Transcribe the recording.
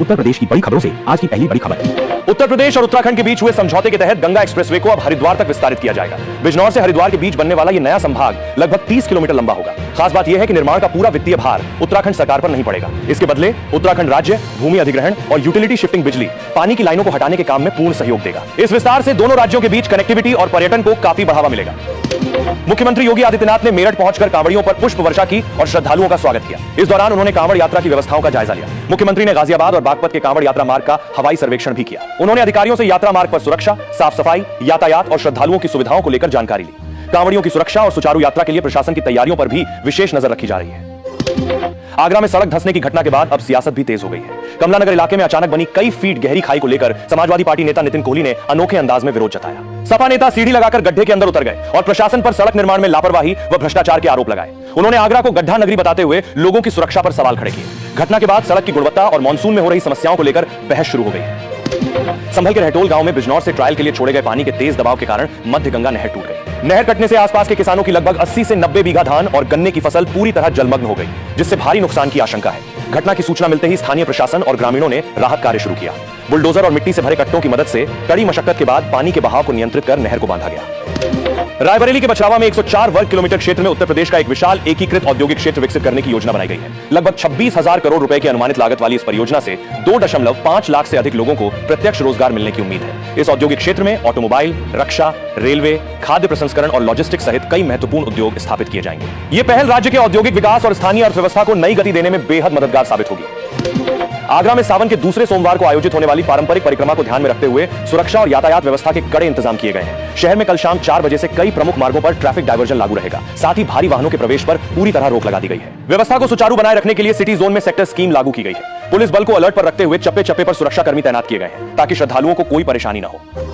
उत्तर प्रदेश की बड़ी खबरों से आज की पहली बड़ी खबर। उत्तर प्रदेश और उत्तराखंड के बीच हुए समझौते के तहत गंगा एक्सप्रेसवे को अब हरिद्वार तक विस्तारित किया जाएगा। बिजनौर से हरिद्वार के बीच बनने वाला ये नया संभाग लगभग 30 किलोमीटर लंबा होगा। खास बात यह है कि निर्माण का पूरा वित्तीय भार उत्तराखंड सरकार पर नहीं पड़ेगा। इसके बदले उत्तराखंड राज्य भूमि अधिग्रहण और यूटिलिटी शिफ्टिंग बिजली पानी की लाइनों को हटाने के काम में पूर्ण सहयोग देगा। इस विस्तार से दोनों राज्यों के बीच कनेक्टिविटी और पर्यटन को काफी बढ़ावा मिलेगा। मुख्यमंत्री योगी आदित्यनाथ ने मेरठ पहुंचकर कांवड़ियों पर पुष्प वर्षा की और श्रद्धालुओं का स्वागत किया। इस दौरान उन्होंने कांवड़ यात्रा की व्यवस्थाओं का जायजा लिया। मुख्यमंत्री ने गाजियाबाद और बागपत के कांवड़ यात्रा मार्ग का हवाई सर्वेक्षण भी किया। उन्होंने अधिकारियों से यात्रा मार्ग पर सुरक्षा, साफ सफाई, यातायात और श्रद्धालुओं की सुविधाओं को लेकर जानकारी ली। कांवड़ियों की सुरक्षा और सुचारू यात्रा के लिए प्रशासन की तैयारियों पर भी विशेष नजर रखी जा रही है। आगरा में सड़क धंसने की घटना के बाद अब सियासत भी तेज हो गई है। कमलानगर इलाके में अचानक बनी कई फीट गहरी खाई को लेकर समाजवादी पार्टी नेता नितिन कोहली ने अनोखे अंदाज में विरोध जताया। सपा नेता सीढ़ी लगाकर गड्ढे के अंदर उतर गए और प्रशासन पर सड़क निर्माण में लापरवाही व भ्रष्टाचार के आरोप लगाए। उन्होंने आगरा को गड्ढा नगरी बताते हुए लोगों की सुरक्षा पर सवाल खड़े किए। घटना के बाद सड़क की गुणवत्ता और मानसून में हो रही समस्याओं को लेकर बहस शुरू हो गई है। संभल के रहटोल गांव में बिजनौर से ट्रायल के लिए छोड़े गए पानी के तेज दबाव के कारण मध्य गंगा नहर टूट गई। नहर कटने से आसपास के किसानों की लगभग 80 से 90 बीघा धान और गन्ने की फसल पूरी तरह जलमग्न हो गई, जिससे भारी नुकसान की आशंका है। घटना की सूचना मिलते ही स्थानीय प्रशासन और ग्रामीणों ने राहत कार्य शुरू किया। बुलडोजर और मिट्टी से भरे कट्टों की मदद से कड़ी मशक्कत के बाद पानी के बहाव को नियंत्रित कर नहर को बांधा गया। रायबरेली के बछरावा में 104 वर्ग किलोमीटर क्षेत्र में उत्तर प्रदेश का एक विशाल एकीकृत औद्योगिक क्षेत्र विकसित करने की योजना बनाई गई है। लगभग 26,000 करोड़ रुपए की अनुमानित लागत वाली इस परियोजना से 2.5 लाख से अधिक लोगों को प्रत्यक्ष रोजगार मिलने की उम्मीद है। इस औद्योगिक क्षेत्र में ऑटोमोबाइल, रक्षा, रेलवे, खाद्य प्रसंस्करण और लॉजिस्टिक्स सहित कई महत्वपूर्ण उद्योग स्थापित किए जाएंगे। ये पहल राज्य के औद्योगिक विकास और स्थानीय अर्थव्यवस्था को नई गति देने में बेहद मददगार साबित होगी। आगरा में सावन के दूसरे सोमवार को आयोजित होने वाली पारंपरिक परिक्रमा को ध्यान में रखते हुए सुरक्षा और यातायात व्यवस्था के कड़े इंतजाम किए गए हैं। शहर में कल शाम 4 बजे से कई प्रमुख मार्गों पर ट्रैफिक डायवर्जन लागू रहेगा। साथ ही भारी वाहनों के प्रवेश पर पूरी तरह रोक लगा दी गई है। व्यवस्था को सुचारू बनाए रखने के लिए सिटी जोन में सेक्टर स्कीम लागू की गई है। पुलिस बल को अलर्ट पर रखते हुए चप्पे चप्पे पर सुरक्षा कर्मी तैनात किए गए हैं ताकि श्रद्धालुओं को कोई परेशानी न हो।